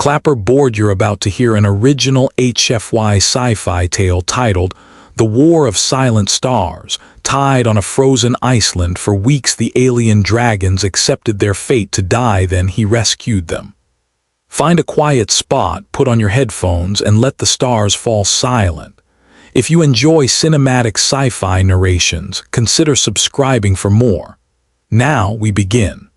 Clapper board, you're about to hear an original HFY sci-fi tale titled The War of Silent Stars. Tied on a frozen Iceland for weeks, the alien dragons accepted their fate to die, then he rescued them. Find a quiet spot, put on your headphones, and let the stars fall silent. If you enjoy cinematic sci-fi narrations, consider subscribing for more. Now we begin.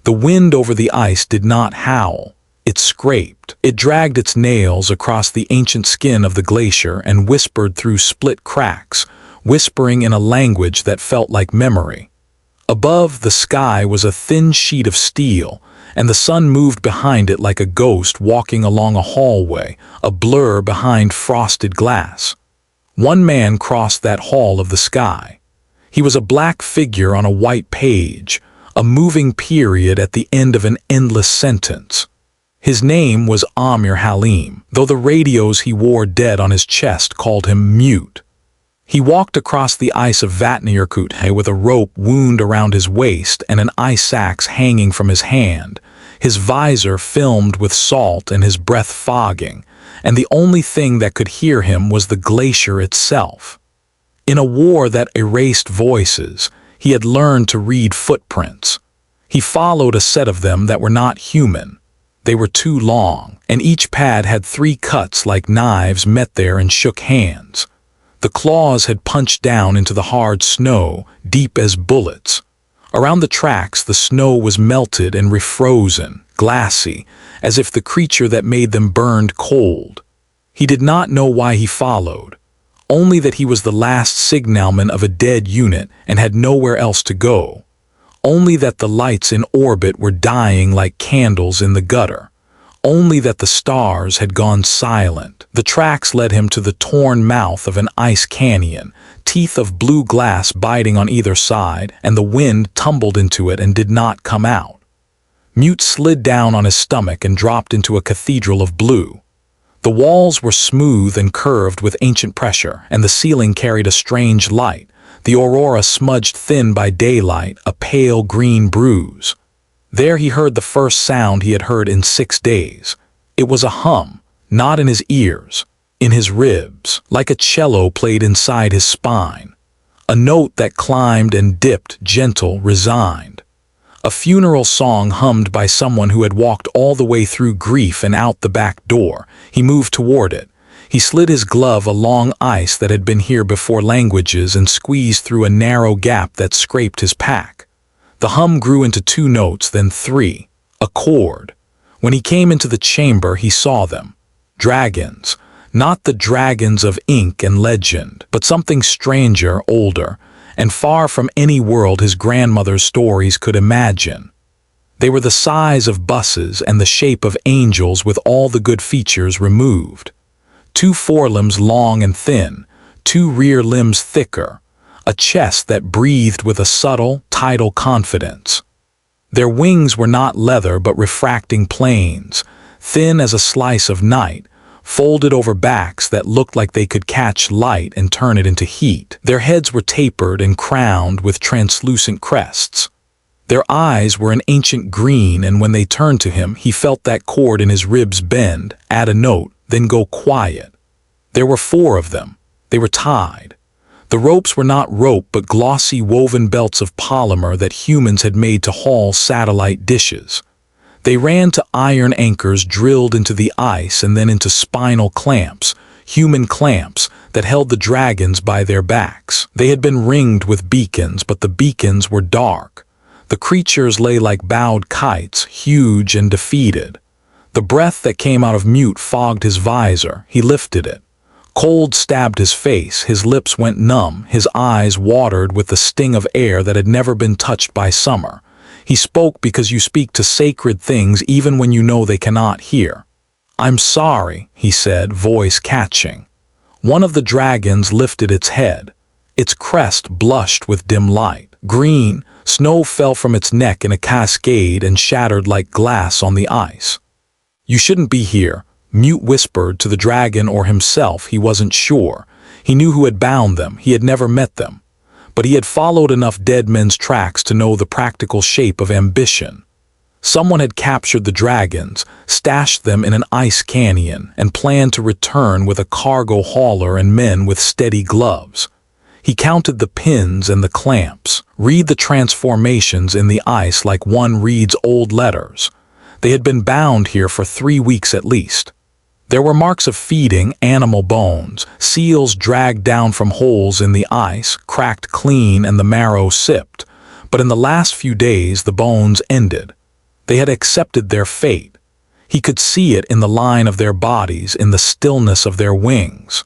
The wind over the ice did not howl. It scraped. It dragged its nails across the ancient skin of the glacier and whispered through split cracks, whispering in a language that felt like memory. Above, the sky was a thin sheet of steel, and the sun moved behind it like a ghost walking along a hallway, a blur behind frosted glass. One man crossed that hall of the sky. He was a black figure on a white page, a moving period at the end of an endless sentence. His name was Amir Halim, though the radios he wore dead on his chest called him mute. He walked across the ice of Vatnajökull with a rope wound around his waist and an ice axe hanging from his hand, his visor filmed with salt and his breath fogging, and the only thing that could hear him was the glacier itself. In a war that erased voices, he had learned to read footprints. He followed a set of them that were not human. They were too long, and each pad had 3 cuts like knives met there and shook hands. The claws had punched down into the hard snow, deep as bullets. Around the tracks, the snow was melted and refrozen, glassy, as if the creature that made them burned cold. He did not know why he followed, only that he was the last signalman of a dead unit and had nowhere else to go. Only that the lights in orbit were dying like candles in the gutter. Only that the stars had gone silent. The tracks led him to the torn mouth of an ice canyon, teeth of blue glass biting on either side, and the wind tumbled into it and did not come out. Mute slid down on his stomach and dropped into a cathedral of blue. The walls were smooth and curved with ancient pressure, and the ceiling carried a strange light, the aurora smudged thin by daylight, a pale green bruise. There he heard the first sound he had heard in 6 days. It was a hum, not in his ears, in his ribs, like a cello played inside his spine. A note that climbed and dipped, gentle, resigned. A funeral song hummed by someone who had walked all the way through grief and out the back door. He moved toward it. He slid his glove along ice that had been here before languages and squeezed through a narrow gap that scraped his pack. The hum grew into 2 notes, then 3, a chord. When he came into the chamber, he saw them. Dragons, not the dragons of ink and legend, but something stranger, older, and far from any world his grandmother's stories could imagine. They were the size of buses and the shape of angels with all the good features removed. 2 forelimbs long and thin, 2 rear limbs thicker, a chest that breathed with a subtle, tidal confidence. Their wings were not leather but refracting planes, thin as a slice of night, folded over backs that looked like they could catch light and turn it into heat. Their heads were tapered and crowned with translucent crests. Their eyes were an ancient green, and when they turned to him, he felt that chord in his ribs bend, add a note, then go quiet. There were 4 of them. They were tied. The ropes were not rope but glossy woven belts of polymer that humans had made to haul satellite dishes. They ran to iron anchors drilled into the ice and then into spinal clamps, human clamps that held the dragons by their backs. They had been ringed with beacons, but the beacons were dark. The creatures lay like bowed kites, huge and defeated. The breath that came out of Mute fogged his visor. He lifted it. Cold stabbed his face, his lips went numb, his eyes watered with the sting of air that had never been touched by summer. He spoke because you speak to sacred things even when you know they cannot hear. "I'm sorry," he said, voice catching. One of the dragons lifted its head. Its crest blushed with dim light. Green, snow fell from its neck in a cascade and shattered like glass on the ice. "You shouldn't be here," Mute whispered to the dragon or himself, he wasn't sure. He knew who had bound them, he had never met them. But he had followed enough dead men's tracks to know the practical shape of ambition. Someone had captured the dragons, stashed them in an ice canyon, and planned to return with a cargo hauler and men with steady gloves. He counted the pins and the clamps, read the transformations in the ice like one reads old letters. They had been bound here for 3 weeks at least. There were marks of feeding, animal bones, seals dragged down from holes in the ice, cracked clean and the marrow sipped. But in the last few days the bones ended. They had accepted their fate. He could see it in the line of their bodies, in the stillness of their wings.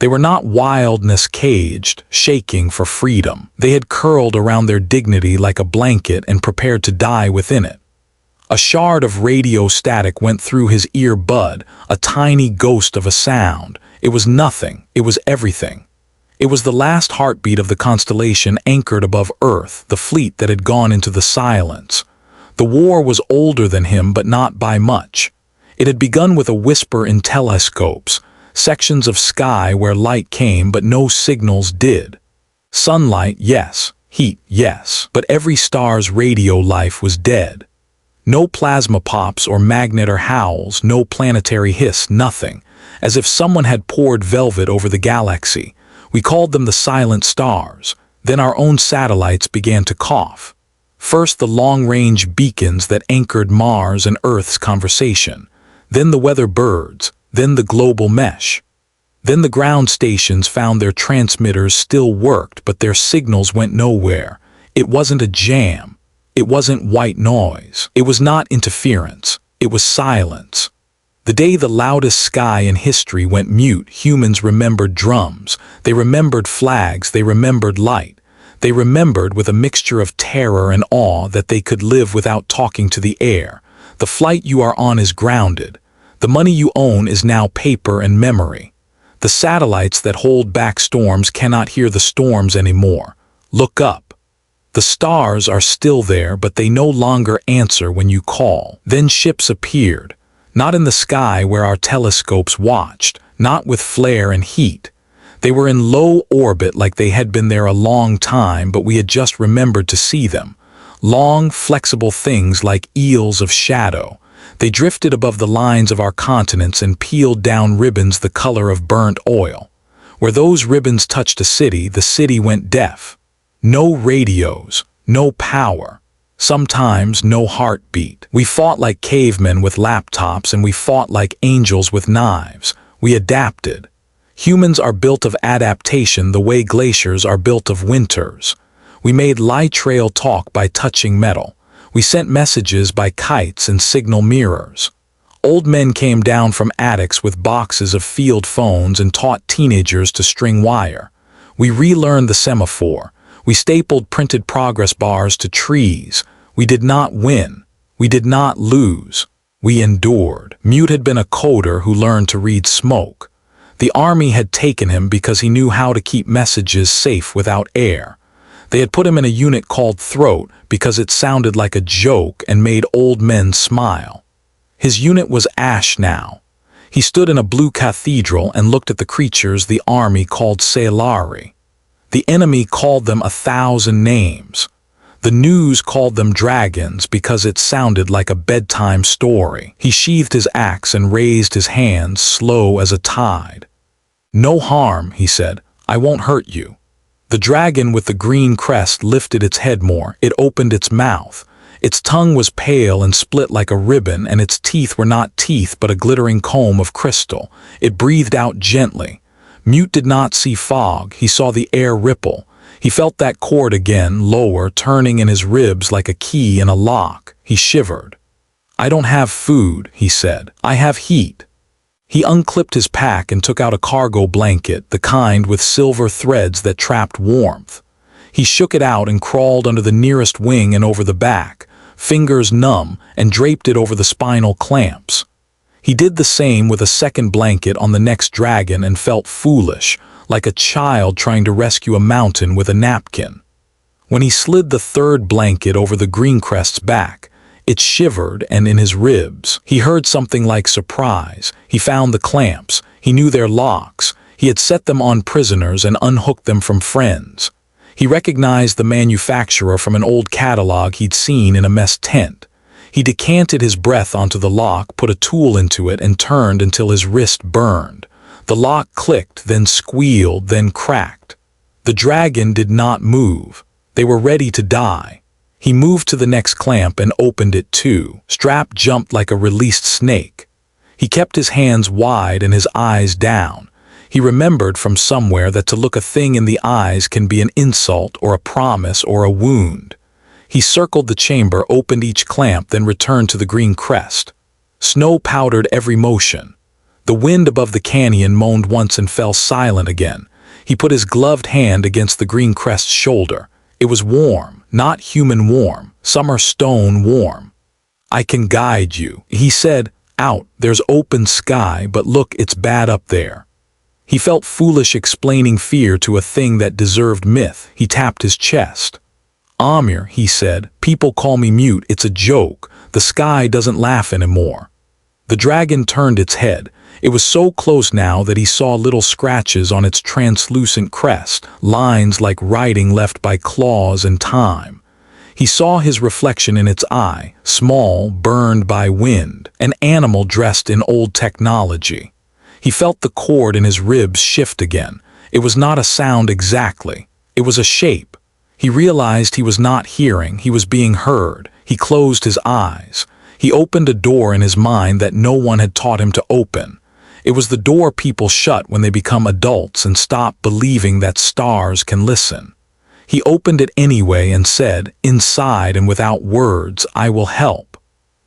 They were not wildness caged, shaking for freedom. They had curled around their dignity like a blanket and prepared to die within it. A shard of radio static went through his ear bud, a tiny ghost of a sound. It was nothing, it was everything. It was the last heartbeat of the constellation anchored above Earth, the fleet that had gone into the silence. The war was older than him, but not by much. It had begun with a whisper in telescopes, sections of sky where light came but no signals did. Sunlight, yes. Heat, yes. But every star's radio life was dead. No plasma pops or magnetar howls, no planetary hiss, nothing. As if someone had poured velvet over the galaxy. We called them the silent stars. Then our own satellites began to cough. First the long-range beacons that anchored Mars and Earth's conversation. Then the weather birds. Then the global mesh. Then the ground stations found their transmitters still worked, but their signals went nowhere. It wasn't a jam. It wasn't white noise. It was not interference. It was silence. The day the loudest sky in history went mute, humans remembered drums. They remembered flags. They remembered light. They remembered with a mixture of terror and awe that they could live without talking to the air. The flight you are on is grounded. The money you own is now paper and memory. The satellites that hold back storms cannot hear the storms anymore. Look up. The stars are still there, but they no longer answer when you call. Then ships appeared, not in the sky where our telescopes watched, not with flare and heat. They were in low orbit like they had been there a long time, but we had just remembered to see them. Long, flexible things like eels of shadow. They drifted above the lines of our continents and peeled down ribbons the color of burnt oil. Where those ribbons touched a city, the city went deaf. No radios, no power. Sometimes no heartbeat. We fought like cavemen with laptops, and we fought like angels with knives. We adapted. Humans are built of adaptation the way glaciers are built of winters. We made light trail talk by touching metal. We sent messages by kites and signal mirrors. Old men came down from attics with boxes of field phones and taught teenagers to string wire. We relearned the semaphore. We stapled printed progress bars to trees. We did not win. We did not lose. We endured. Mute had been a coder who learned to read smoke. The army had taken him because he knew how to keep messages safe without air. They had put him in a unit called Throat because it sounded like a joke and made old men smile. His unit was ash now. He stood in a blue cathedral and looked at the creatures the army called Sailari. The enemy called them 1,000 names. The news called them dragons because it sounded like a bedtime story. He sheathed his axe and raised his hands, slow as a tide. "No harm," he said. "I won't hurt you." The dragon with the green crest lifted its head more. It opened its mouth. Its tongue was pale and split like a ribbon, and its teeth were not teeth but a glittering comb of crystal. It breathed out gently. Mute did not see fog. He saw the air ripple. He felt that cord again, lower, turning in his ribs like a key in a lock. He shivered. "I don't have food," he said. "I have heat." He unclipped his pack and took out a cargo blanket, the kind with silver threads that trapped warmth. He shook it out and crawled under the nearest wing and over the back, fingers numb, and draped it over the spinal clamps. He did the same with a second blanket on the next dragon and felt foolish, like a child trying to rescue a mountain with a napkin. When he slid the third blanket over the greencrest's back, it shivered, and in his ribs, he heard something like surprise. He found the clamps. He knew their locks. He had set them on prisoners and unhooked them from friends. He recognized the manufacturer from an old catalog he'd seen in a mess tent. He decanted his breath onto the lock, put a tool into it, and turned until his wrist burned. The lock clicked, then squealed, then cracked. The dragon did not move. They were ready to die. He moved to the next clamp and opened it too. Strap jumped like a released snake. He kept his hands wide and his eyes down. He remembered from somewhere that to look a thing in the eyes can be an insult or a promise or a wound. He circled the chamber, opened each clamp, then returned to the green crest. Snow powdered every motion. The wind above the canyon moaned once and fell silent again. He put his gloved hand against the green crest's shoulder. It was warm, not human warm, summer stone warm. "I can guide you," he said. "Out, there's open sky, but look, it's bad up there." He felt foolish explaining fear to a thing that deserved myth. He tapped his chest. "Amir," he said, "people call me mute, it's a joke. The sky doesn't laugh anymore." The dragon turned its head. It was so close now that he saw little scratches on its translucent crest, lines like writing left by claws and time. He saw his reflection in its eye, small, burned by wind, an animal dressed in old technology. He felt the cord in his ribs shift again. It was not a sound exactly. It was a shape. He realized he was not hearing, he was being heard. He closed his eyes. He opened a door in his mind that no one had taught him to open. It was the door people shut when they become adults and stop believing that stars can listen. He opened it anyway and said, inside and without words, "I will help."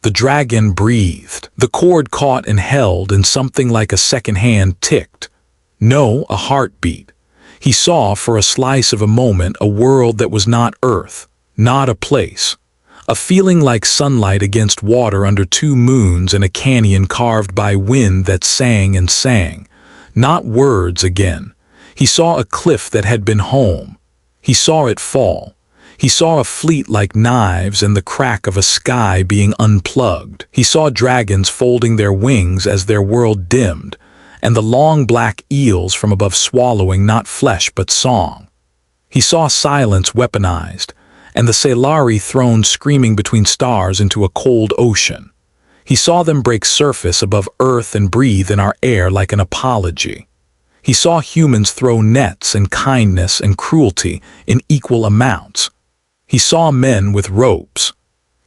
The dragon breathed. The cord caught and held, and something like a second hand ticked. No, a heartbeat. He saw for a slice of a moment a world that was not Earth, not a place. A feeling like sunlight against water under two moons and a canyon carved by wind that sang and sang. Not words again. He saw a cliff that had been home. He saw it fall. He saw a fleet like knives and the crack of a sky being unplugged. He saw dragons folding their wings as their world dimmed, and the long black eels from above swallowing not flesh but song. He saw silence weaponized, and the Selari thrown screaming between stars into a cold ocean. He saw them break surface above earth and breathe in our air like an apology. He saw humans throw nets and kindness and cruelty in equal amounts. He saw men with ropes.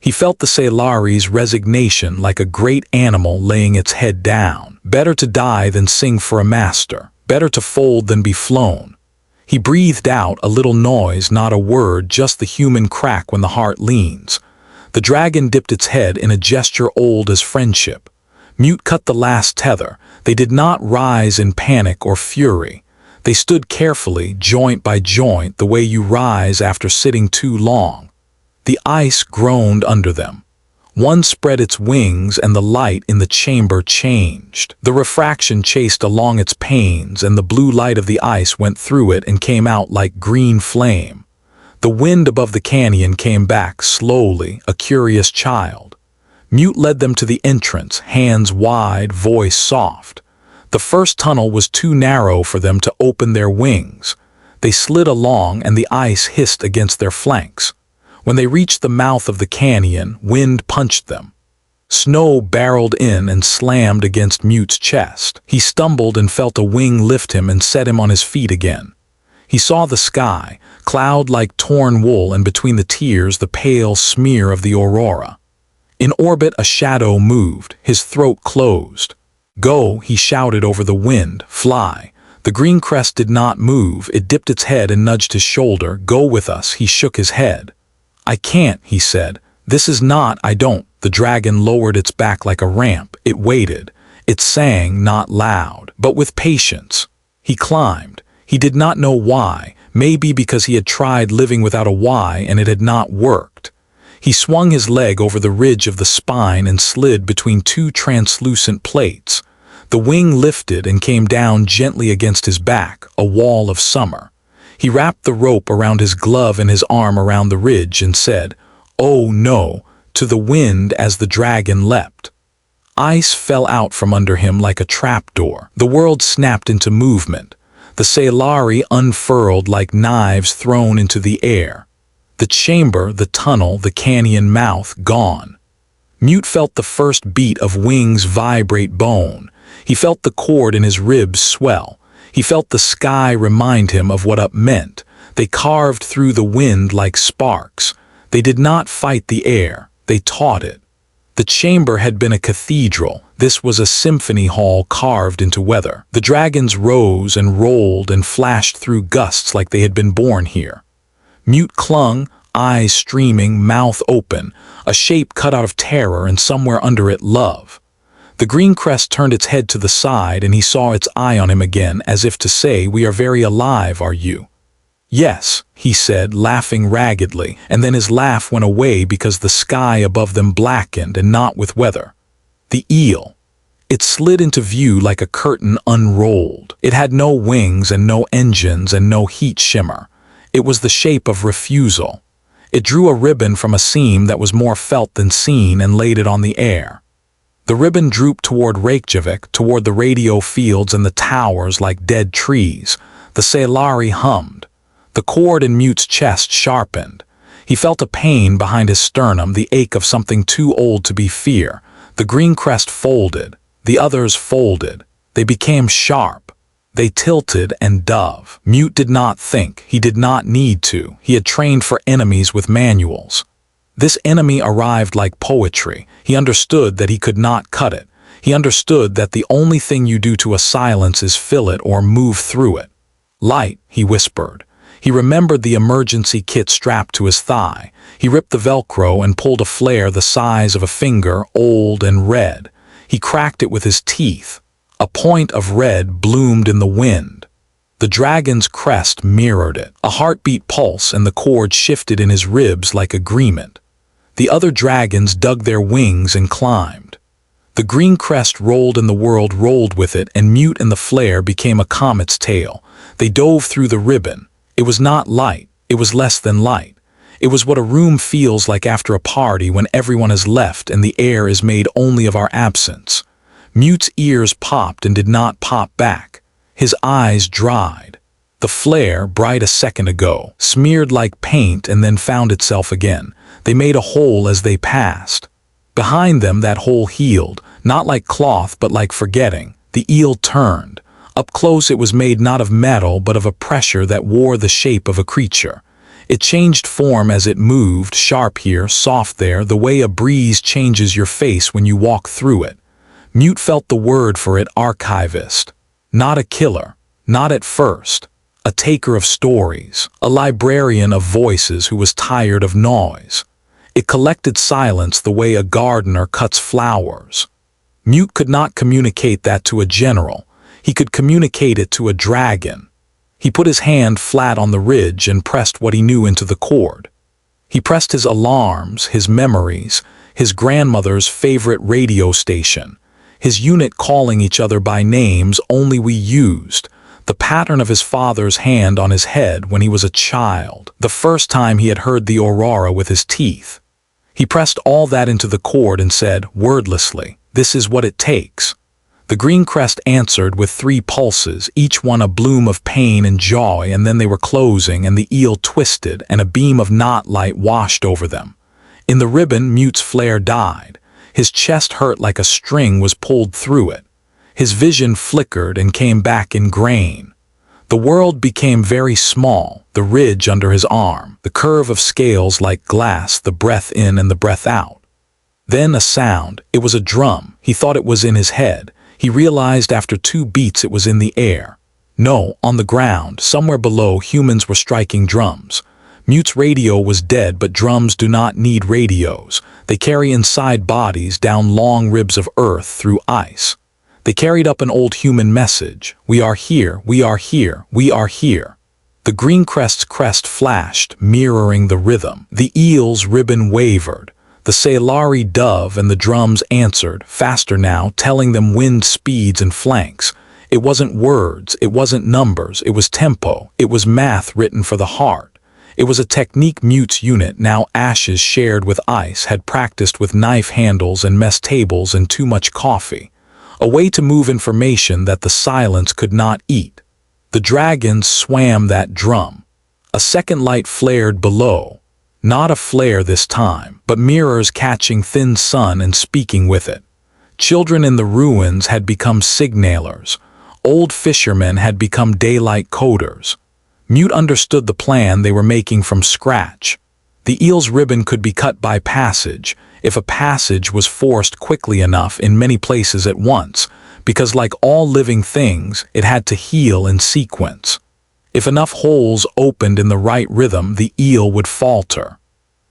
He felt the Selari's resignation like a great animal laying its head down. Better to die than sing for a master. Better to fold than be flown. He breathed out a little noise, not a word, just the human crack when the heart leans. The dragon dipped its head in a gesture old as friendship. Mute cut the last tether. They did not rise in panic or fury. They stood carefully, joint by joint, the way you rise after sitting too long. The ice groaned under them. One spread its wings and the light in the chamber changed. The refraction chased along its panes and the blue light of the ice went through it and came out like green flame. The wind above the canyon came back slowly, a curious child. Mute led them to the entrance, hands wide, voice soft. The first tunnel was too narrow for them to open their wings. They slid along and the ice hissed against their flanks. When they reached the mouth of the canyon, wind punched them. Snow barreled in and slammed against Mute's chest. He stumbled and felt a wing lift him and set him on his feet again. He saw the sky, cloud like torn wool, and between the tiers the pale smear of the aurora. In orbit a shadow moved, his throat closed. "Go," he shouted over the wind, "fly." The green crest did not move, it dipped its head and nudged his shoulder. "Go with us," he shook his head. "I can't," he said. "This is not, I don't." The dragon lowered its back like a ramp. It waited. It sang, not loud, but with patience. He climbed. He did not know why, maybe because he had tried living without a why and it had not worked. He swung his leg over the ridge of the spine and slid between two translucent plates. The wing lifted and came down gently against his back, a wall of summer. He wrapped the rope around his glove and his arm around the ridge and said, "Oh no," to the wind as the dragon leapt. Ice fell out from under him like a trapdoor. The world snapped into movement. The Selari unfurled like knives thrown into the air. The chamber, the tunnel, the canyon mouth gone. Mute felt the first beat of wings vibrate bone. He felt the cord in his ribs swell. He felt the sky remind him of what up meant. They carved through the wind like sparks. They did not fight the air, they taught it. The chamber had been a cathedral. This was a symphony hall carved into weather. The dragons rose and rolled and flashed through gusts like they had been born here. Mute clung, eyes streaming, mouth open, a shape cut out of terror and somewhere under it love. The green crest turned its head to the side and he saw its eye on him again, as if to say, "We are very alive, are you?" "Yes," he said, laughing raggedly, and then his laugh went away because the sky above them blackened, and not with weather. The eel. It slid into view like a curtain unrolled. It had no wings and no engines and no heat shimmer. It was the shape of refusal. It drew a ribbon from a seam that was more felt than seen and laid it on the air. The ribbon drooped toward Reykjavik, toward the radio fields and the towers like dead trees. The Salari hummed. The cord in Mute's chest sharpened. He felt a pain behind his sternum, the ache of something too old to be fear. The green crest folded. The others folded. They became sharp. They tilted and dove. Mute did not think. He did not need to. He had trained for enemies with manuals. This enemy arrived like poetry. He understood that he could not cut it. He understood that the only thing you do to a silence is fill it or move through it. "Light," he whispered. He remembered the emergency kit strapped to his thigh. He ripped the Velcro and pulled a flare the size of a finger, old and red. He cracked it with his teeth. A point of red bloomed in the wind. The dragon's crest mirrored it. A heartbeat pulse and the cord shifted in his ribs like agreement. The other dragons dug their wings and climbed. The green crest rolled and the world rolled with it, and Mute and the flare became a comet's tail. They dove through the ribbon. It was not light. It was less than light. It was what a room feels like after a party when everyone has left and the air is made only of our absence. Mute's ears popped and did not pop back. His eyes dried. The flare, bright a second ago, smeared like paint and then found itself again. They made a hole as they passed. Behind them that hole healed, not like cloth but like forgetting. The eel turned. Up close it was made not of metal but of a pressure that wore the shape of a creature. It changed form as it moved, sharp here, soft there, the way a breeze changes your face when you walk through it. Mute felt the word for it, archivist. Not a killer, not at first. A taker of stories, a librarian of voices who was tired of noise. It collected silence the way a gardener cuts flowers. Mute could not communicate that to a general. He could communicate it to a dragon. He put his hand flat on the ridge and pressed what he knew into the cord. He pressed his alarms, his memories, his grandmother's favorite radio station, his unit calling each other by names only we used, the pattern of his father's hand on his head when he was a child, the first time he had heard the aurora with his teeth. He pressed all that into the cord and said, wordlessly, "This is what it takes." The green crest answered with 3 pulses, each one a bloom of pain and joy, and then they were closing and the eel twisted and a beam of knot light washed over them. In the ribbon, Mute's flare died. His chest hurt like a string was pulled through it. His vision flickered and came back in grain. The world became very small, the ridge under his arm, the curve of scales like glass, the breath in and the breath out. Then a sound. It was a drum. He thought it was in his head. He realized after 2 beats it was in the air. No, on the ground, somewhere below, humans were striking drums. Mute's radio was dead, but drums do not need radios. They carry inside bodies down long ribs of earth through ice. They carried up an old human message. We are here, we are here, we are here. The green crest's crest flashed, mirroring the rhythm. The eel's ribbon wavered. The Salari dove and the drums answered, faster now, telling them wind speeds and flanks. It wasn't words, it wasn't numbers, it was tempo, it was math written for the heart. It was a technique Mute's unit, now ashes shared with ice, had practiced with knife handles and mess tables and too much coffee. A way to move information that the silence could not eat. The dragons swam that drum. A second light flared below. Not a flare this time, but mirrors catching thin sun and speaking with it. Children in the ruins had become signalers. Old fishermen had become daylight coders. Mute understood the plan they were making from scratch. The eel's ribbon could be cut by passage, if a passage was forced quickly enough in many places at once, because like all living things, it had to heal in sequence. If enough holes opened in the right rhythm, the eel would falter.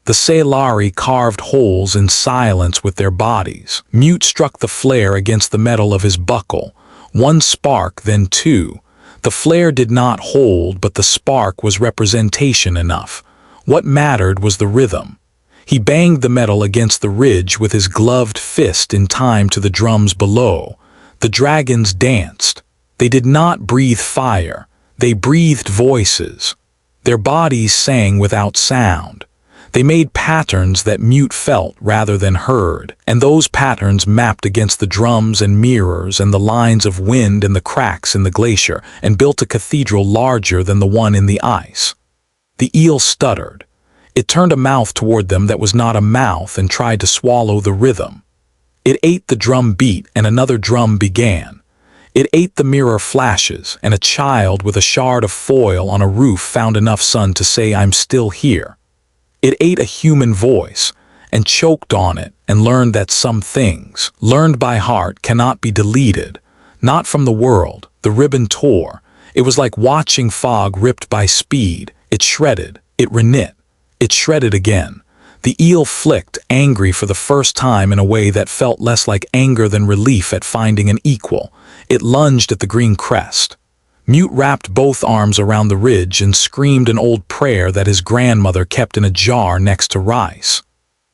The Sailari carved holes in silence with their bodies. Mute struck the flare against the metal of his buckle. One spark, then two. The flare did not hold, but the spark was representation enough. What mattered was the rhythm. He banged the metal against the ridge with his gloved fist in time to the drums below. The dragons danced. They did not breathe fire. They breathed voices. Their bodies sang without sound. They made patterns that Mute felt rather than heard, and those patterns mapped against the drums and mirrors and the lines of wind and the cracks in the glacier, and built a cathedral larger than the one in the ice. The eel stuttered. It turned a mouth toward them that was not a mouth and tried to swallow the rhythm. It ate the drum beat, and another drum began. It ate the mirror flashes, and a child with a shard of foil on a roof found enough sun to say, "I'm still here." It ate a human voice, and choked on it, and learned that some things, learned by heart, cannot be deleted. Not from the world. The ribbon tore. It was like watching fog ripped by speed. It shredded. It reknit. It shredded again. The eel flicked, angry for the first time in a way that felt less like anger than relief at finding an equal. It lunged at the green crest. Mute wrapped both arms around the ridge and screamed an old prayer that his grandmother kept in a jar next to rice.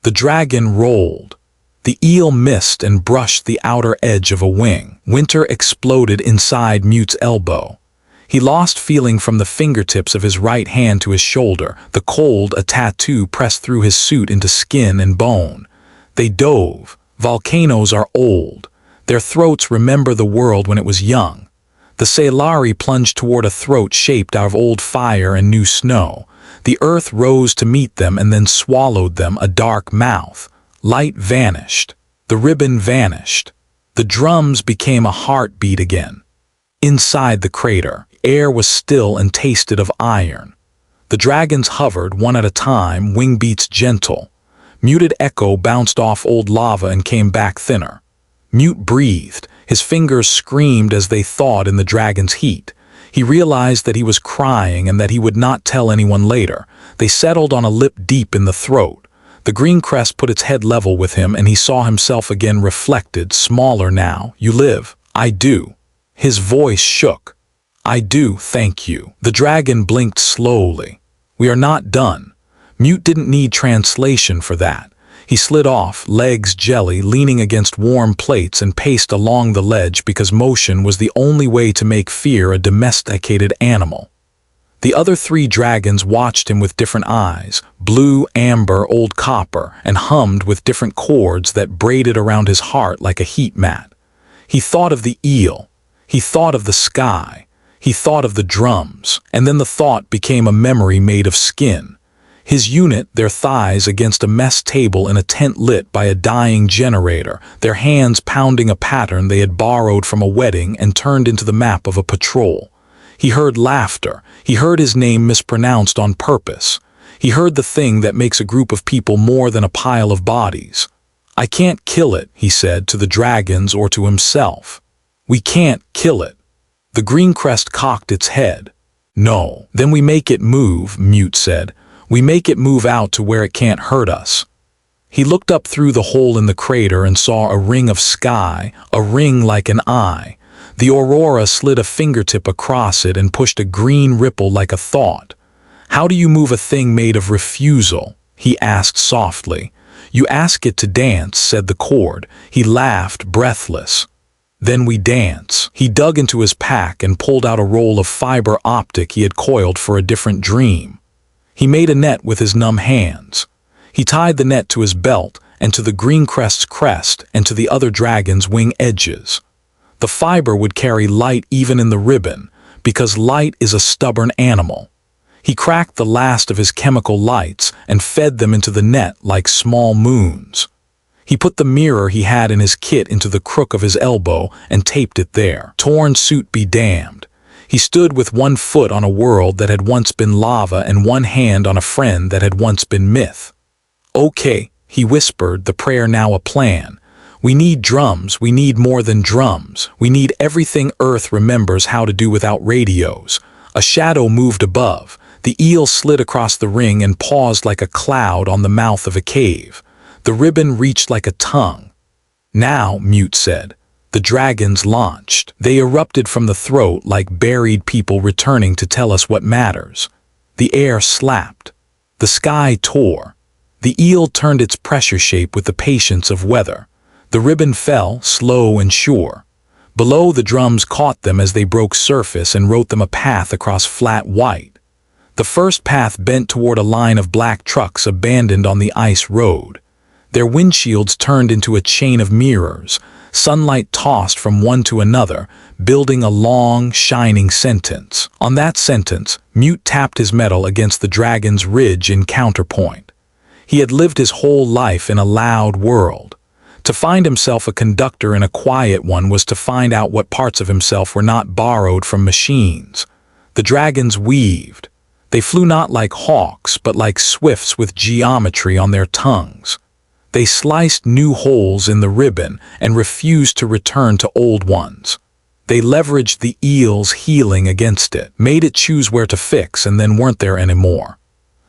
The dragon rolled. The eel missed and brushed the outer edge of a wing. Winter exploded inside Mute's elbow. He lost feeling from the fingertips of his right hand to his shoulder. The cold, a tattoo pressed through his suit into skin and bone. They dove. Volcanoes are old. Their throats remember the world when it was young. The Sailari plunged toward a throat shaped out of old fire and new snow. The earth rose to meet them and then swallowed them, a dark mouth. Light vanished. The ribbon vanished. The drums became a heartbeat again. Inside the crater, air was still and tasted of iron. The dragons hovered one at a time, wing beats gentle. Muted echo bounced off old lava and came back thinner. Mute breathed. His fingers screamed as they thawed in the dragon's heat. He realized that he was crying and that he would not tell anyone later. They settled on a lip deep in the throat. The green crest put its head level with him, and he saw himself again reflected, smaller now. "You live." "I do." His voice shook. "I do, thank you." The dragon blinked slowly. "We are not done." Mute didn't need translation for that. He slid off, legs jelly, leaning against warm plates, and paced along the ledge because motion was the only way to make fear a domesticated animal. The other three dragons watched him with different eyes, blue, amber, old copper, and hummed with different chords that braided around his heart like a heat mat. He thought of the eel. He thought of the sky. He thought of the drums, and then the thought became a memory made of skin. His unit, their thighs against a mess table in a tent lit by a dying generator, their hands pounding a pattern they had borrowed from a wedding and turned into the map of a patrol. He heard laughter. He heard his name mispronounced on purpose. He heard the thing that makes a group of people more than a pile of bodies. "I can't kill it," he said to the dragons or to himself. "We can't kill it." The green crest cocked its head. "No." "Then we make it move," Mute said. "We make it move out to where it can't hurt us." He looked up through the hole in the crater and saw a ring of sky, a ring like an eye. The aurora slid a fingertip across it and pushed a green ripple like a thought. "How do you move a thing made of refusal?" he asked softly. "You ask it to dance," said the cord. He laughed, breathless. "Then we dance." He dug into his pack and pulled out a roll of fiber optic he had coiled for a different dream. He made a net with his numb hands. He tied the net to his belt and to the green crest's crest and to the other dragon's wing edges. The fiber would carry light even in the ribbon, because light is a stubborn animal. He cracked the last of his chemical lights and fed them into the net like small moons. He put the mirror he had in his kit into the crook of his elbow and taped it there. Torn suit be damned. He stood with one foot on a world that had once been lava and one hand on a friend that had once been myth. "Okay," he whispered, the prayer now a plan. "We need drums, we need more than drums. We need everything Earth remembers how to do without radios." A shadow moved above. The eel slid across the ring and paused like a cloud on the mouth of a cave. The ribbon reached like a tongue. "Now," Mute said. The dragons launched. They erupted from the throat like buried people returning to tell us what matters. The air slapped. The sky tore. The eel turned its pressure shape with the patience of weather. The ribbon fell, slow and sure. Below, the drums caught them as they broke surface and wrote them a path across flat white. The first path bent toward a line of black trucks abandoned on the ice road. Their windshields turned into a chain of mirrors. Sunlight tossed from one to another, building a long, shining sentence. On that sentence, Mute tapped his metal against the dragon's ridge in counterpoint. He had lived his whole life in a loud world. To find himself a conductor in a quiet one was to find out what parts of himself were not borrowed from machines. The dragons weaved. They flew not like hawks, but like swifts with geometry on their tongues. They sliced new holes in the ribbon and refused to return to old ones. They leveraged the eel's healing against it, made it choose where to fix, and then weren't there anymore.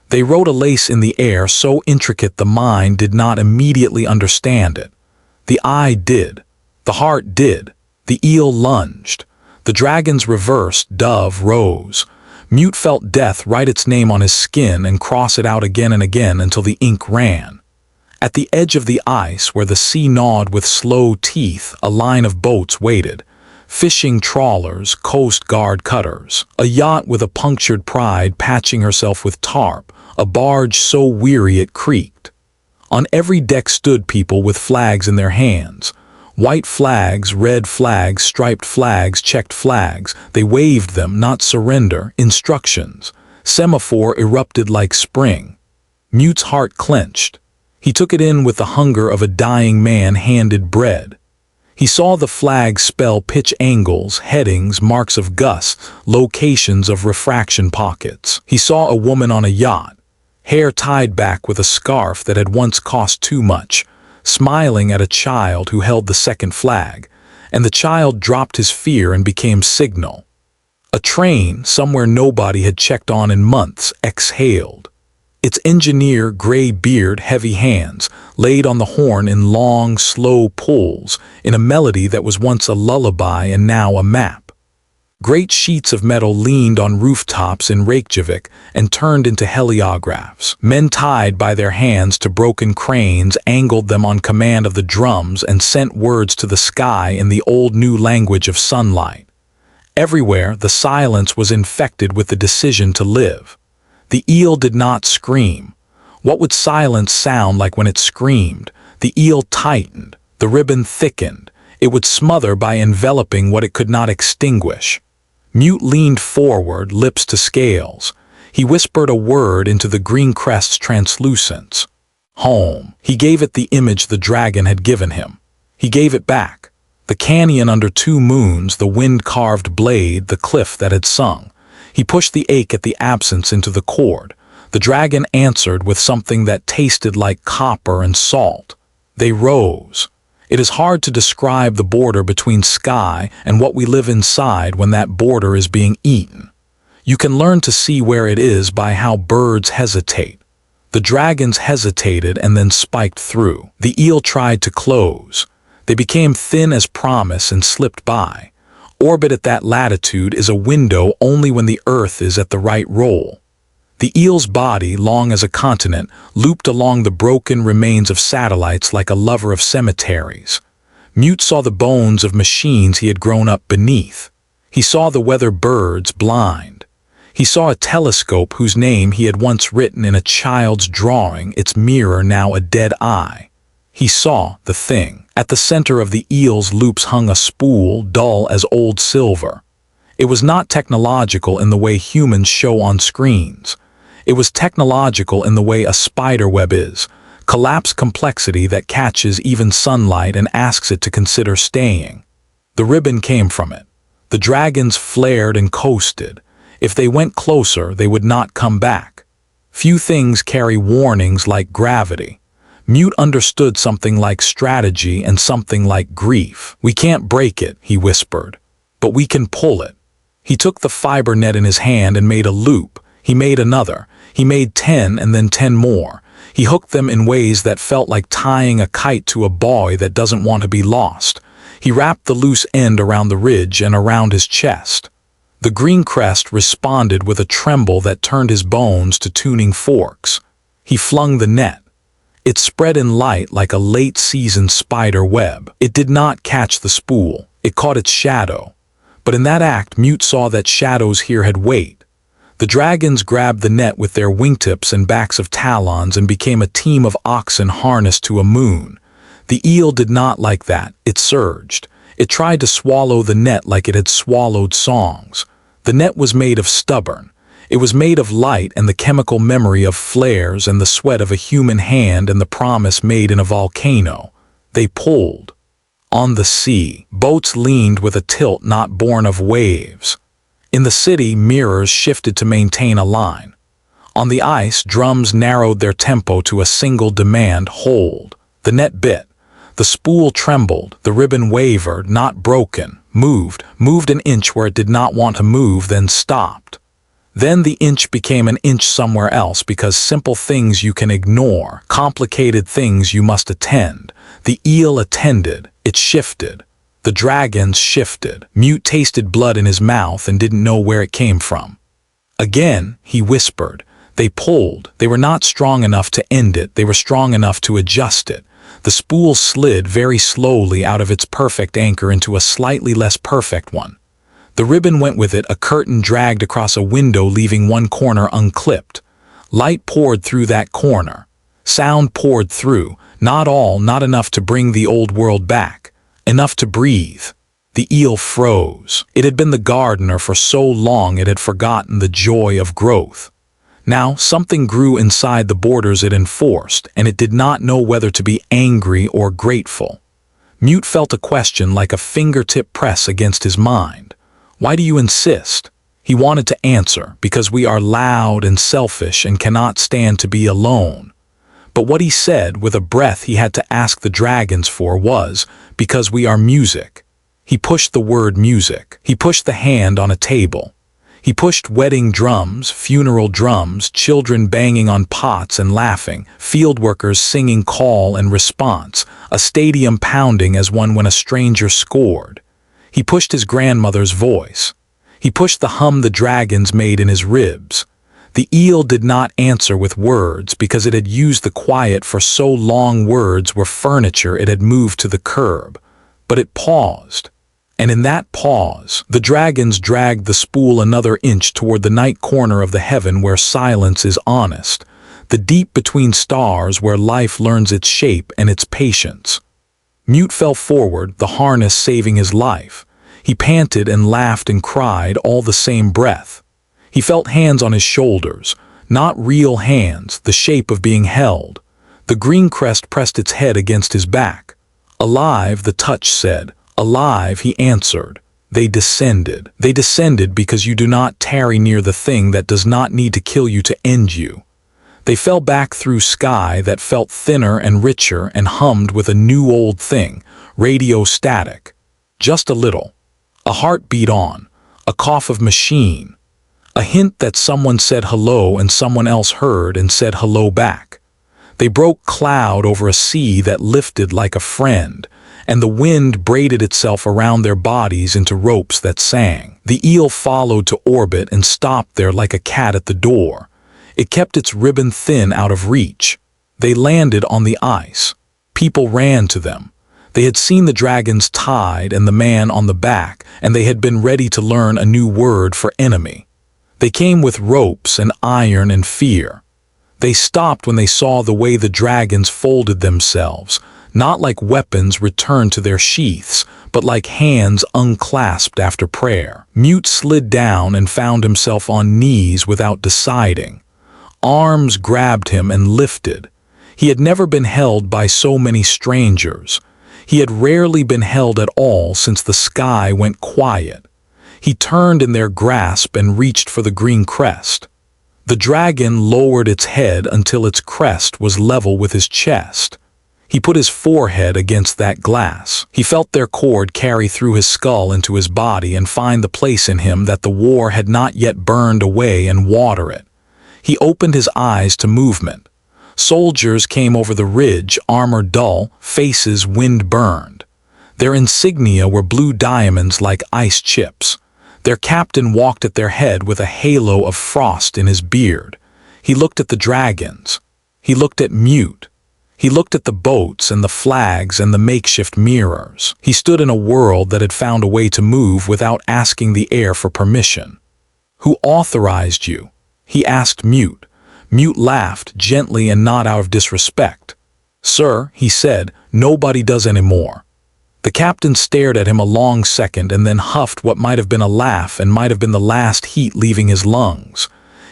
They wrote a lace in the air so intricate the mind did not immediately understand it. The eye did. The heart did. The eel lunged. The dragons reversed. Dove rose. Mute felt death write its name on his skin and cross it out again and again until the ink ran. At the edge of the ice, where the sea gnawed with slow teeth, a line of boats waited. Fishing trawlers, coast guard cutters, a yacht with a punctured pride patching herself with tarp, a barge so weary it creaked. On every deck stood people with flags in their hands. White flags, red flags, striped flags, checked flags. They waved them, not surrender, instructions. Semaphore erupted like spring. Mute's heart clenched. He took it in with the hunger of a dying man handed bread. He saw the flags spell pitch angles, headings, marks of gusts, locations of refraction pockets. He saw a woman on a yacht, hair tied back with a scarf that had once cost too much, smiling at a child who held the second flag, and the child dropped his fear and became signal. A train, somewhere nobody had checked on in months, exhaled. Its engineer, gray beard, heavy hands, laid on the horn in long, slow pulls, in a melody that was once a lullaby and now a map. Great sheets of metal leaned on rooftops in Reykjavik and turned into heliographs. Men tied by their hands to broken cranes angled them on command of the drums and sent words to the sky in the old new language of sunlight. Everywhere, the silence was infected with the decision to live. The eel did not scream. What would silence sound like when it screamed? The eel tightened. The ribbon thickened. It would smother by enveloping what it could not extinguish. Mute leaned forward, lips to scales. He whispered a word into the green crest's translucence. Home. He gave it the image the dragon had given him. He gave it back. The canyon under two moons, the wind-carved blade, the cliff that had sung. He pushed the ache at the absence into the chord. The dragon answered with something that tasted like copper and salt. They rose. It is hard to describe the border between sky and what we live inside when that border is being eaten. You can learn to see where it is by how birds hesitate. The dragons hesitated and then spiked through. The eel tried to close. They became thin as promise and slipped by. Orbit at that latitude is a window only when the Earth is at the right roll. The eel's body, long as a continent, looped along the broken remains of satellites like a lover of cemeteries. Mute saw the bones of machines he had grown up beneath. He saw the weather birds blind. He saw a telescope whose name he had once written in a child's drawing, its mirror now a dead eye. He saw the thing. At the center of the eel's loops hung a spool dull as old silver. It was not technological in the way humans show on screens. It was technological in the way a spider web is, collapsed complexity that catches even sunlight and asks it to consider staying. The ribbon came from it. The dragons flared and coasted. If they went closer, they would not come back. Few things carry warnings like gravity. Mute understood something like strategy and something like grief. "We can't break it," he whispered, "but we can pull it." He took the fiber net in his hand and made a loop. He made another. He made 10 and then 10 more. He hooked them in ways that felt like tying a kite to a buoy that doesn't want to be lost. He wrapped the loose end around the ridge and around his chest. The green crest responded with a tremble that turned his bones to tuning forks. He flung the net. It spread in light like a late-season spider web. It did not catch the spool. It caught its shadow. But in that act, Mute saw that shadows here had weight. The dragons grabbed the net with their wingtips and backs of talons and became a team of oxen harnessed to a moon. The eel did not like that. It surged. It tried to swallow the net like it had swallowed songs. The net was made of stubborn. It was made of light and the chemical memory of flares and the sweat of a human hand and the promise made in a volcano. They pulled. On the sea, boats leaned with a tilt not born of waves. In the city, mirrors shifted to maintain a line. On the ice, drums narrowed their tempo to a single demand: hold. The net bit. The spool trembled. The ribbon wavered, not broken, moved an inch where it did not want to move, then stopped. Then the inch became an inch somewhere else, because simple things you can ignore, complicated things you must attend. The eel attended. It shifted. The dragons shifted. Mute tasted blood in his mouth and didn't know where it came from. Again, he whispered. They pulled. They were not strong enough to end it. They were strong enough to adjust it. The spool slid very slowly out of its perfect anchor into a slightly less perfect one. The ribbon went with it. A curtain dragged across a window, leaving one corner unclipped. Light poured through that corner. Sound poured through. Not all, not enough to bring the old world back. Enough to breathe. The eel froze. It had been the gardener for so long it had forgotten the joy of growth. Now something grew inside the borders it enforced, and it did not know whether to be angry or grateful. Mute felt a question like a fingertip press against his mind. Why do you insist? He wanted to answer, because we are loud and selfish and cannot stand to be alone. But what he said, with a breath he had to ask the dragons for, was, because we are music. He pushed the word music. He pushed the hand on a table. He pushed wedding drums, funeral drums, children banging on pots and laughing, field workers singing call and response, a stadium pounding as one when a stranger scored. He pushed his grandmother's voice. He pushed the hum the dragons made in his ribs. The eel did not answer with words because it had used the quiet for so long. Words were furniture it had moved to the curb. But it paused. And in that pause, the dragons dragged the spool another inch toward the night corner of the heaven where silence is honest, the deep between stars where life learns its shape and its patience. Mute fell forward, the harness saving his life. He panted and laughed and cried, all the same breath. He felt hands on his shoulders, not real hands, the shape of being held. The green crest pressed its head against his back. Alive, the touch said. Alive, he answered. They descended. They descended because you do not tarry near the thing that does not need to kill you to end you. They fell back through sky that felt thinner and richer and hummed with a new old thing, radio static. Just a little. A heartbeat on. A cough of machine. A hint that someone said hello and someone else heard and said hello back. They broke cloud over a sea that lifted like a friend, and the wind braided itself around their bodies into ropes that sang. The eel followed to orbit and stopped there like a cat at the door. It kept its ribbon thin out of reach. They landed on the ice. People ran to them. They had seen the dragons tied and the man on the back, and they had been ready to learn a new word for enemy. They came with ropes and iron and fear. They stopped when they saw the way the dragons folded themselves, not like weapons returned to their sheaths, but like hands unclasped after prayer. Mute slid down and found himself on knees without deciding. Arms grabbed him and lifted. He had never been held by so many strangers. He had rarely been held at all since the sky went quiet. He turned in their grasp and reached for the green crest. The dragon lowered its head until its crest was level with his chest. He put his forehead against that glass. He felt their cord carry through his skull into his body and find the place in him that the war had not yet burned away and water it. He opened his eyes to movement. Soldiers came over the ridge, armor dull, faces wind-burned. Their insignia were blue diamonds like ice chips. Their captain walked at their head with a halo of frost in his beard. He looked at the dragons. He looked at Mute. He looked at the boats and the flags and the makeshift mirrors. He stood in a world that had found a way to move without asking the air for permission. "Who authorized you?" he asked Mute. Mute laughed, gently and not out of disrespect. "Sir," he said, "nobody does anymore." The captain stared at him a long second and then huffed what might have been a laugh and might have been the last heat leaving his lungs.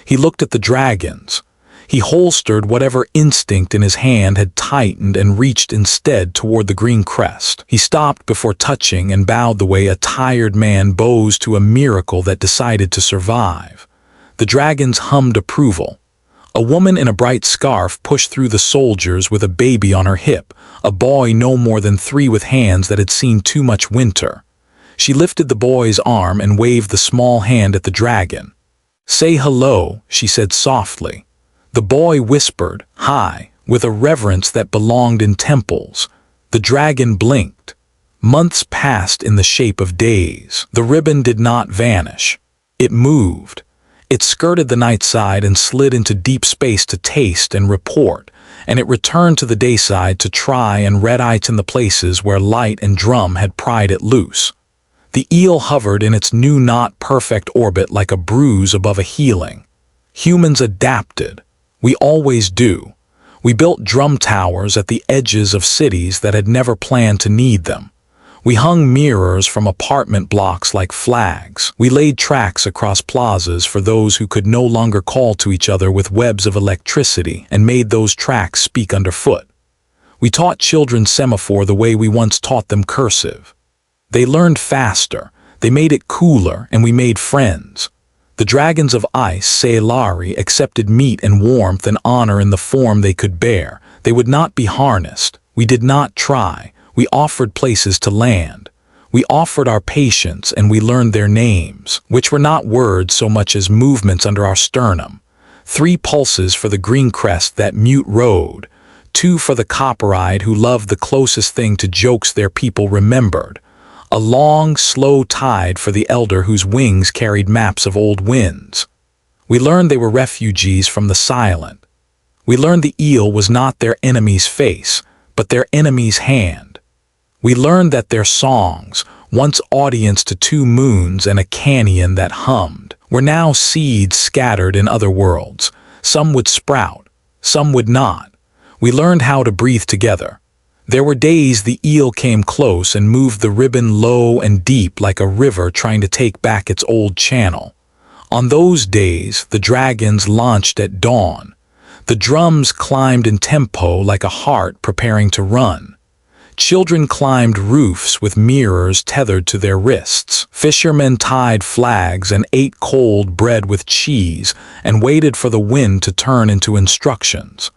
He looked at the dragons. He holstered whatever instinct in his hand had tightened and reached instead toward the green crest. He stopped before touching and bowed the way a tired man bows to a miracle that decided to survive. The dragons hummed approval. A woman in a bright scarf pushed through the soldiers with a baby on her hip, a boy no more than 3 with hands that had seen too much winter. She lifted the boy's arm and waved the small hand at the dragon. "Say hello," she said softly. The boy whispered, "Hi," with a reverence that belonged in temples. The dragon blinked. Months passed in the shape of days. The ribbon did not vanish. It moved. It skirted the night side and slid into deep space to taste and report, and it returned to the day side to try and red-eye in the places where light and drum had pried it loose. The eel hovered in its new not-perfect orbit like a bruise above a healing. Humans adapted. We always do. We built drum towers at the edges of cities that had never planned to need them. We hung mirrors from apartment blocks like flags. We laid tracks across plazas for those who could no longer call to each other with webs of electricity and made those tracks speak underfoot. We taught children semaphore the way we once taught them cursive. They learned faster, they made it cooler, and we made friends. The dragons of ice, Sailari, accepted meat and warmth and honor in the form they could bear. They would not be harnessed. We did not try. We offered places to land. We offered our patience and we learned their names, which were not words so much as movements under our sternum. 3 pulses for the green crest that Mute rode, 2 for the copper-eyed who loved the closest thing to jokes their people remembered, a long, slow tide for the elder whose wings carried maps of old winds. We learned they were refugees from the silent. We learned the eel was not their enemy's face, but their enemy's hand. We learned that their songs, once audience to 2 moons and a canyon that hummed, were now seeds scattered in other worlds. Some would sprout, some would not. We learned how to breathe together. There were days the eel came close and moved the ribbon low and deep like a river trying to take back its old channel. On those days, the dragons launched at dawn. The drums climbed in tempo like a heart preparing to run. Children climbed roofs with mirrors tethered to their wrists. Fishermen tied flags and ate cold bread with cheese and waited for the wind to turn into instructions.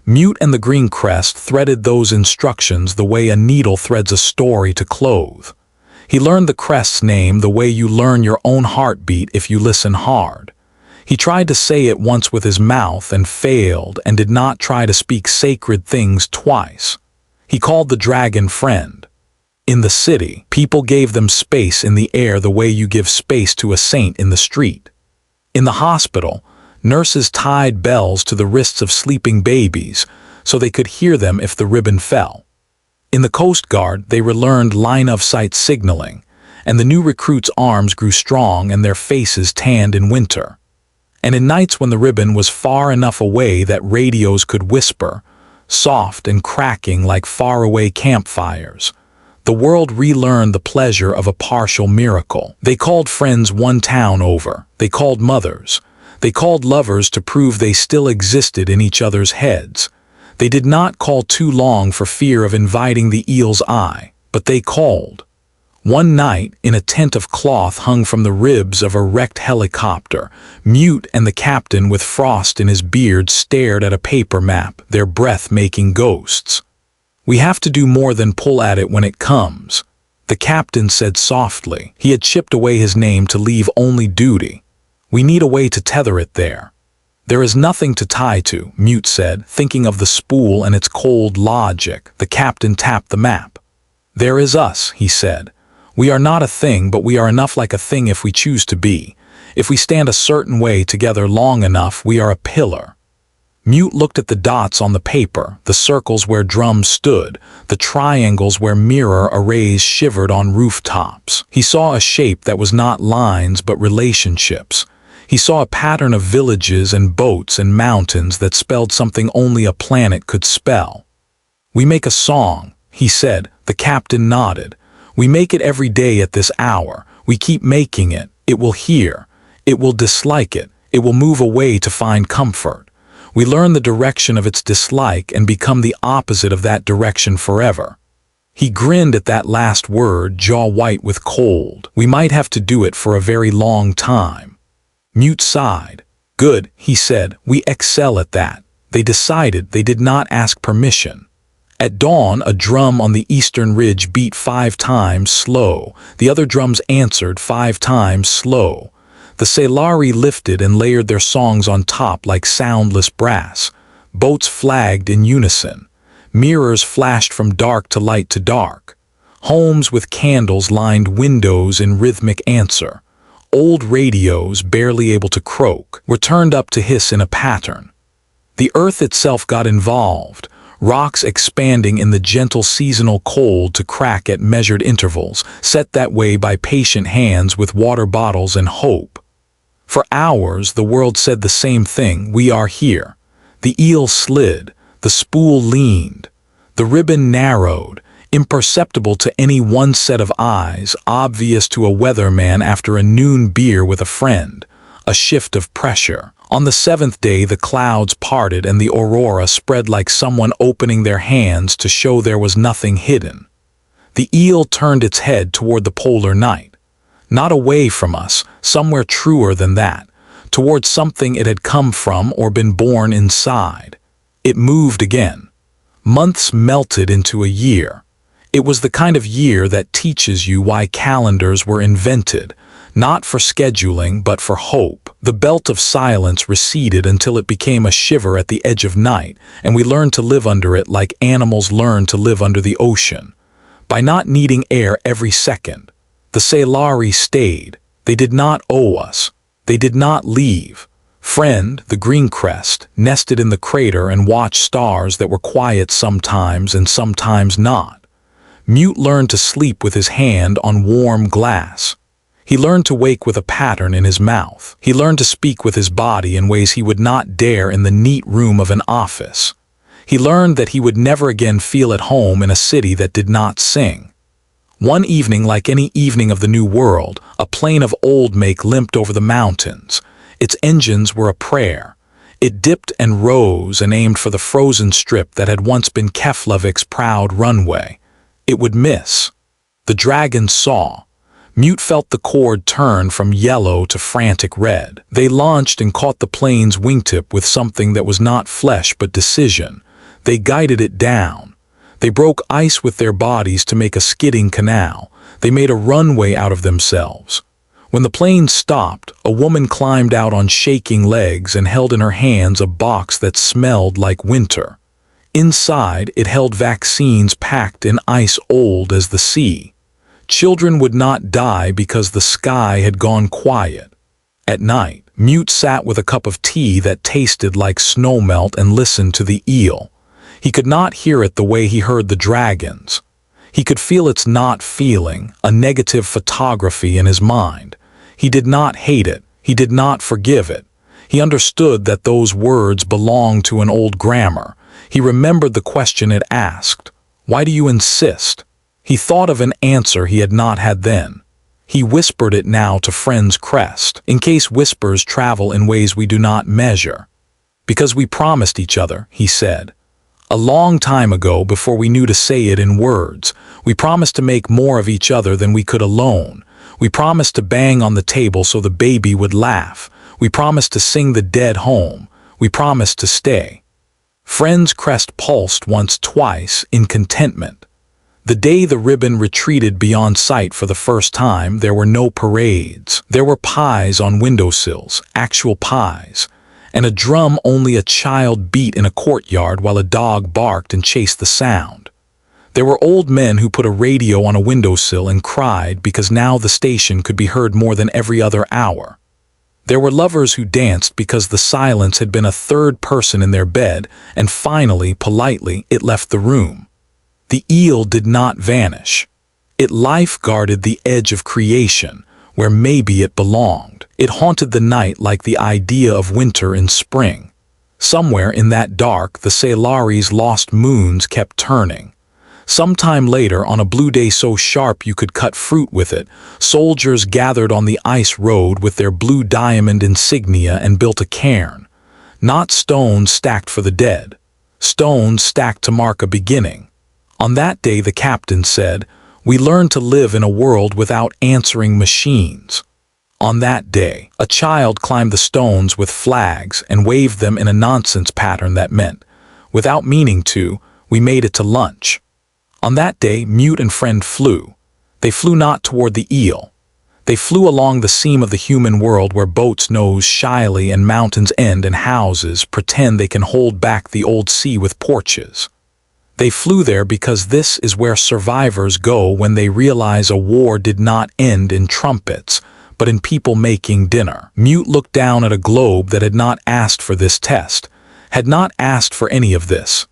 Mute and the green crest threaded those instructions the way a needle threads a story to clothe. He learned the crest's name the way you learn your own heartbeat if you listen hard. He tried to say it once with his mouth and failed and did not try to speak sacred things twice. He called the dragon friend. In the city, people gave them space in the air the way you give space to a saint in the street. In the hospital, nurses tied bells to the wrists of sleeping babies so they could hear them if the ribbon fell. In the Coast Guard, they relearned line-of-sight signaling, and the new recruits' arms grew strong and their faces tanned in winter. And in nights when the ribbon was far enough away that radios could whisper, soft and cracking like faraway campfires, the world relearned the pleasure of a partial miracle. They called friends one town over. They called mothers. They called lovers to prove they still existed in each other's heads. They did not call too long for fear of inviting the eel's eye, but they called. One night, in a tent of cloth hung from the ribs of a wrecked helicopter, Mute and the captain with frost in his beard stared at a paper map, their breath making ghosts. "We have to do more than pull at it when it comes," the captain said softly. He had chipped away his name to leave only duty. "We need a way to tether it there." "There is nothing to tie to," Mute said, thinking of the spool and its cold logic. The captain tapped the map. "There is us," he said. "We are not a thing, but we are enough like a thing if we choose to be. If we stand a certain way together long enough, we are a pillar." Mute looked at the dots on the paper, the circles where drums stood, the triangles where mirror arrays shivered on rooftops. He saw a shape that was not lines but relationships. He saw a pattern of villages and boats and mountains that spelled something only a planet could spell. "We make a song," he said. The captain nodded. "We make it every day at this hour. We keep making it. It will hear. It will dislike it. It will move away to find comfort. We learn the direction of its dislike and become the opposite of that direction forever." He grinned at that last word, jaw white with cold. "We might have to do it for a very long time." Mute sighed. "Good," he said. "We excel at that." They decided. They did not ask permission. At dawn, a drum on the eastern ridge beat 5 times slow. The other drums answered 5 times slow. The Selari lifted and layered their songs on top like soundless brass. Boats flagged in unison. Mirrors flashed from dark to light to dark. Homes with candles lined windows in rhythmic answer. Old radios, barely able to croak, were turned up to hiss in a pattern. The earth itself got involved. Rocks expanding in the gentle seasonal cold to crack at measured intervals, set that way by patient hands with water bottles and hope. For hours, the world said the same thing: "We are here." The eel slid, the spool leaned, the ribbon narrowed, imperceptible to any one set of eyes, obvious to a weatherman after a noon beer with a friend, a shift of pressure. On the 7th day, the clouds parted and the aurora spread like someone opening their hands to show there was nothing hidden. The eel turned its head toward the polar night. Not away from us, somewhere truer than that, towards something it had come from or been born inside. It moved again. Months melted into a year. It was the kind of year that teaches you why calendars were invented, not for scheduling but for hope. The belt of silence receded until it became a shiver at the edge of night, and we learned to live under it like animals learn to live under the ocean, by not needing air every second. The Selari stayed. They did not owe us. They did not leave. Friend, the Greencrest, nested in the crater and watched stars that were quiet sometimes and sometimes not. Mute learned to sleep with his hand on warm glass. He learned to wake with a pattern in his mouth. He learned to speak with his body in ways he would not dare in the neat room of an office. He learned that he would never again feel at home in a city that did not sing. One evening, like any evening of the New World, a plane of old make limped over the mountains. Its engines were a prayer. It dipped and rose and aimed for the frozen strip that had once been Keflavik's proud runway. It would miss. The dragon saw. Mute felt the cord turn from yellow to frantic red. They launched and caught the plane's wingtip with something that was not flesh but decision. They guided it down. They broke ice with their bodies to make a skidding canal. They made a runway out of themselves. When the plane stopped, a woman climbed out on shaking legs and held in her hands a box that smelled like winter. Inside, it held vaccines packed in ice old as the sea. Children would not die because the sky had gone quiet. At night, Mute sat with a cup of tea that tasted like snowmelt and listened to the eel. He could not hear it the way he heard the dragons. He could feel its not feeling, a negative photography in his mind. He did not hate it. He did not forgive it. He understood that those words belonged to an old grammar. He remembered the question it asked. Why do you insist? He thought of an answer he had not had then. He whispered it now to friend's crest, in case whispers travel in ways we do not measure. Because we promised each other, he said. A long time ago, before we knew to say it in words, we promised to make more of each other than we could alone. We promised to bang on the table so the baby would laugh. We promised to sing the dead home. We promised to stay. Friend's crest pulsed once, twice, in contentment. The day the ribbon retreated beyond sight for the first time, there were no parades. There were pies on windowsills, actual pies, and a drum only a child beat in a courtyard while a dog barked and chased the sound. There were old men who put a radio on a windowsill and cried because now the station could be heard more than every other hour. There were lovers who danced because the silence had been a third person in their bed, and finally, politely, it left the room. The eel did not vanish. It life-guarded the edge of creation, where maybe it belonged. It haunted the night like the idea of winter in spring. Somewhere in that dark, the Sailari's lost moons kept turning. Sometime later, on a blue day so sharp you could cut fruit with it, soldiers gathered on the ice road with their blue diamond insignia and built a cairn. Not stones stacked for the dead. Stones stacked to mark a beginning. On that day, the captain said, we learned to live in a world without answering machines. On that day, a child climbed the stones with flags and waved them in a nonsense pattern that meant, without meaning to, we made it to lunch. On that day, Mute and Friend flew. They flew not toward the eel. They flew along the seam of the human world where boats nose shyly and mountains end and houses pretend they can hold back the old sea with porches. They flew there because this is where survivors go when they realize a war did not end in trumpets, but in people making dinner. Mute looked down at a globe that had not asked for this test, had not asked for any of this,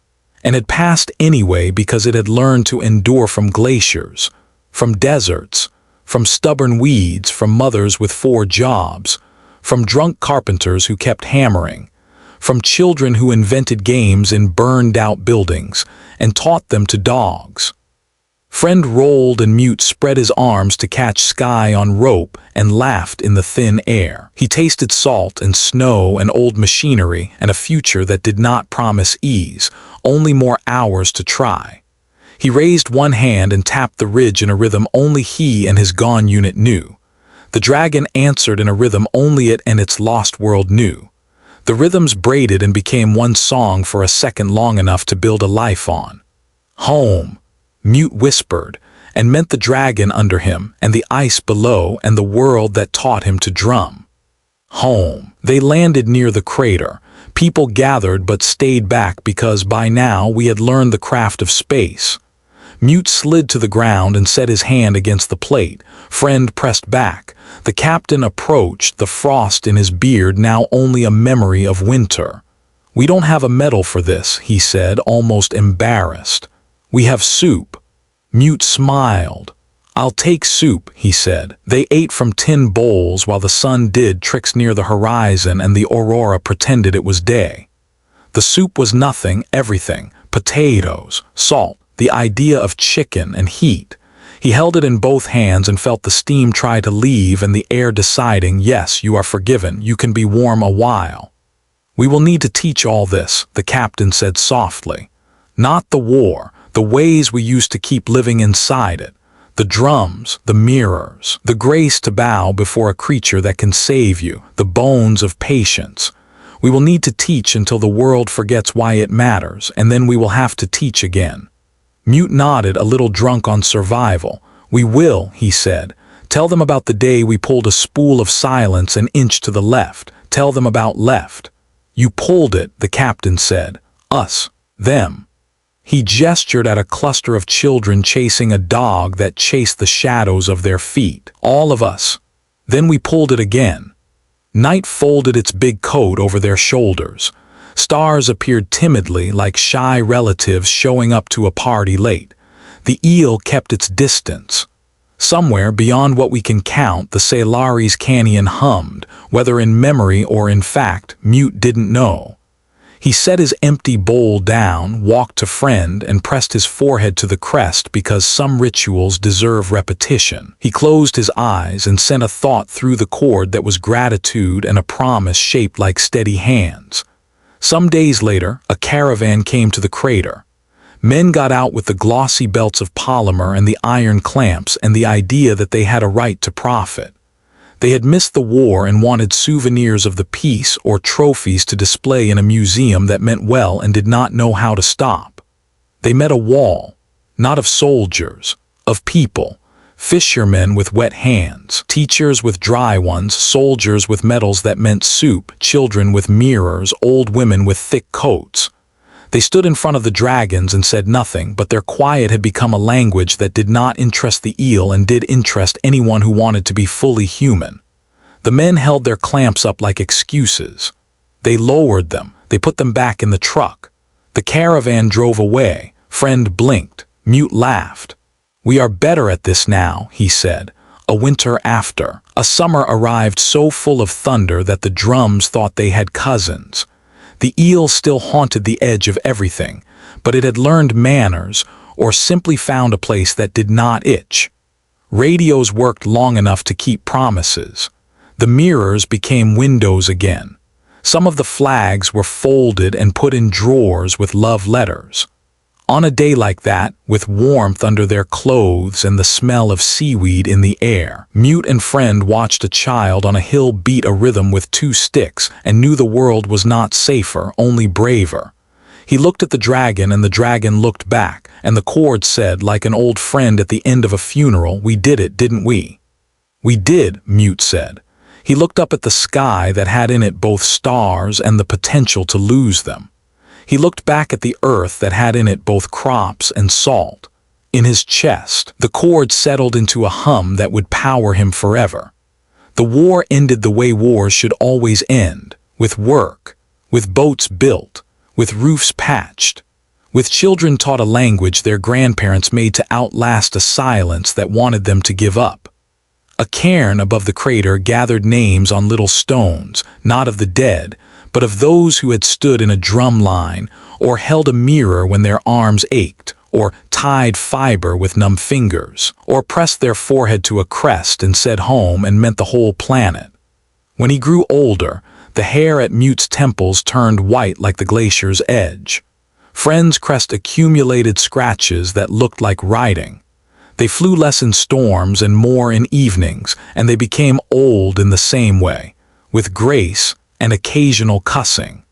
and had passed anyway because it had learned to endure from glaciers, from deserts, from stubborn weeds, from mothers with 4 jobs, from drunk carpenters who kept hammering, from children who invented games in burned-out buildings and taught them to dogs. Friend rolled and Mute spread his arms to catch sky on rope and laughed in the thin air. He tasted salt and snow and old machinery and a future that did not promise ease, only more hours to try. He raised one hand and tapped the ridge in a rhythm only he and his gone unit knew. The dragon answered in a rhythm only it and its lost world knew. The rhythms braided and became one song for a second long enough to build a life on. Home, Mute whispered, and meant the dragon under him and the ice below and the world that taught him to drum. Home. They landed near the crater. People gathered but stayed back because by now we had learned the craft of space. Mute slid to the ground and set his hand against the plate. Friend pressed back. The captain approached, the frost in his beard now only a memory of winter. We don't have a medal for this, he said, almost embarrassed. We have soup. Mute smiled. I'll take soup, he said. They ate from tin bowls while the sun did tricks near the horizon and the aurora pretended it was day. The soup was nothing, everything. Potatoes, salt, the idea of chicken and heat. He held it in both hands and felt the steam try to leave and the air deciding, yes, you are forgiven, you can be warm a while. We will need to teach all this, the captain said softly. Not the war, the ways we used to keep living inside it. The drums, the mirrors, the grace to bow before a creature that can save you, the bones of patience. We will need to teach until the world forgets why it matters, and then we will have to teach again. Mute nodded, a little drunk on survival. We will, he said. Tell them about the day we pulled a spool of silence an inch to the left. Tell them about left. You pulled it, the captain said. Us. Them. He gestured at a cluster of children chasing a dog that chased the shadows of their feet. All of us. Then we pulled it again. Night folded its big coat over their shoulders. Stars appeared timidly like shy relatives showing up to a party late. The eel kept its distance. Somewhere beyond what we can count, the Sailari's canyon hummed, whether in memory or in fact, Mute didn't know. He set his empty bowl down, walked to friend, and pressed his forehead to the crest because some rituals deserve repetition. He closed his eyes and sent a thought through the cord that was gratitude and a promise shaped like steady hands. Some days later, a caravan came to the crater. Men got out with the glossy belts of polymer and the iron clamps and the idea that they had a right to profit. They had missed the war and wanted souvenirs of the peace or trophies to display in a museum that meant well and did not know how to stop. They met a wall, not of soldiers, of people, fishermen with wet hands, teachers with dry ones, soldiers with medals that meant soup, children with mirrors, old women with thick coats. They stood in front of the dragons and said nothing, but their quiet had become a language that did not interest the eel and did interest anyone who wanted to be fully human. The men held their clamps up like excuses. They lowered them. They put them back in the truck. The caravan drove away. Friend blinked. Mute laughed. "We are better at this now," he said. A winter after. A summer arrived so full of thunder that the drums thought they had cousins. The eel still haunted the edge of everything, but it had learned manners or simply found a place that did not itch. Radios worked long enough to keep promises. The mirrors became windows again. Some of the flags were folded and put in drawers with love letters. On a day like that, with warmth under their clothes and the smell of seaweed in the air, Mute and friend watched a child on a hill beat a rhythm with 2 sticks and knew the world was not safer, only braver. He looked at the dragon and the dragon looked back, and the cord said, like an old friend at the end of a funeral, "We did it, didn't we?" "We did," Mute said. He looked up at the sky that had in it both stars and the potential to lose them. He looked back at the earth that had in it both crops and salt. In his chest, the cord settled into a hum that would power him forever. The war ended the way wars should always end, with work, with boats built, with roofs patched, with children taught a language their grandparents made to outlast a silence that wanted them to give up. A cairn above the crater gathered names on little stones, not of the dead, but of those who had stood in a drum line, or held a mirror when their arms ached, or tied fiber with numb fingers, or pressed their forehead to a crest and said home and meant the whole planet. When he grew older, the hair at Mute's temples turned white like the glacier's edge. Friend's crest accumulated scratches that looked like writing. They flew less in storms and more in evenings, and they became old in the same way, with grace and occasional cussing.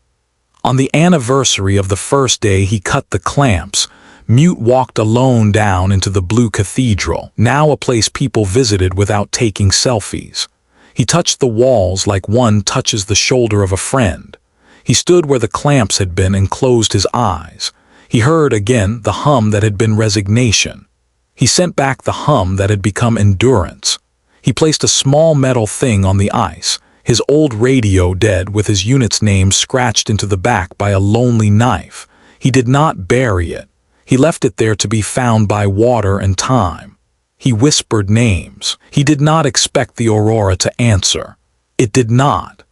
On the anniversary of the first day he cut the clamps, Mute walked alone down into the blue cathedral, now a place people visited without taking selfies. He touched the walls like one touches the shoulder of a friend. He stood where the clamps had been and closed his eyes. He heard again the hum that had been resignation. He sent back the hum that had become endurance. He placed a small metal thing on the ice, his old radio dead with his unit's name scratched into the back by a lonely knife. He did not bury it. He left it there to be found by water and time. He whispered names. He did not expect the aurora to answer. It did not.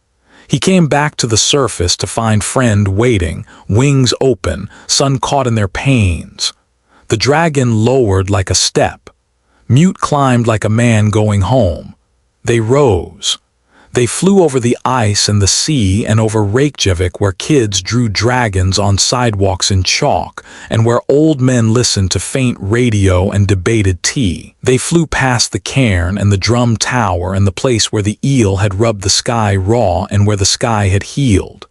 He came back to the surface to find friend waiting, wings open, sun caught in their pains. The dragon lowered like a step. Mute climbed like a man going home. They rose. They flew over the ice and the sea and over Reykjavik where kids drew dragons on sidewalks in chalk and where old men listened to faint radio and debated tea. They flew past the cairn and the drum tower and the place where the eel had rubbed the sky raw and where the sky had healed.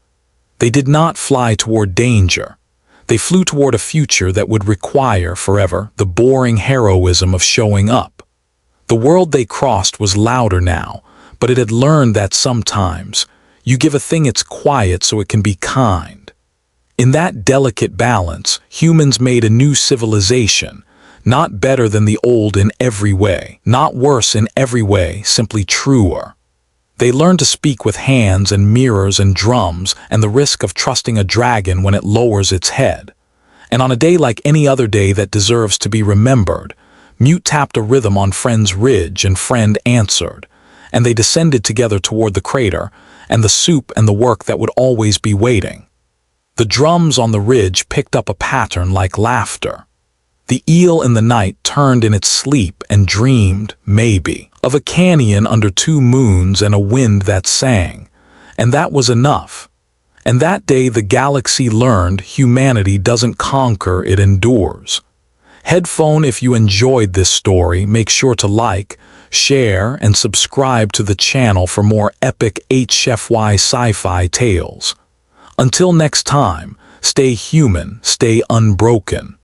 They did not fly toward danger. They flew toward a future that would require forever the boring heroism of showing up. The world they crossed was louder now, but it had learned that sometimes you give a thing its quiet so it can be kind. In that delicate balance, humans made a new civilization, not better than the old in every way, not worse in every way, simply truer. They learned to speak with hands and mirrors and drums and the risk of trusting a dragon when it lowers its head. And on a day like any other day that deserves to be remembered, Mute tapped a rhythm on Friend's ridge, and Friend answered, and they descended together toward the crater, and the soup and the work that would always be waiting. The drums on the ridge picked up a pattern like laughter. The eel in the night turned in its sleep and dreamed, maybe, of a canyon under two moons and a wind that sang. And that was enough. And that day the galaxy learned humanity doesn't conquer, it endures. Headphone, if you enjoyed this story, make sure to like, share, and subscribe to the channel for more epic HFY sci-fi tales. Until next time, stay human, stay unbroken.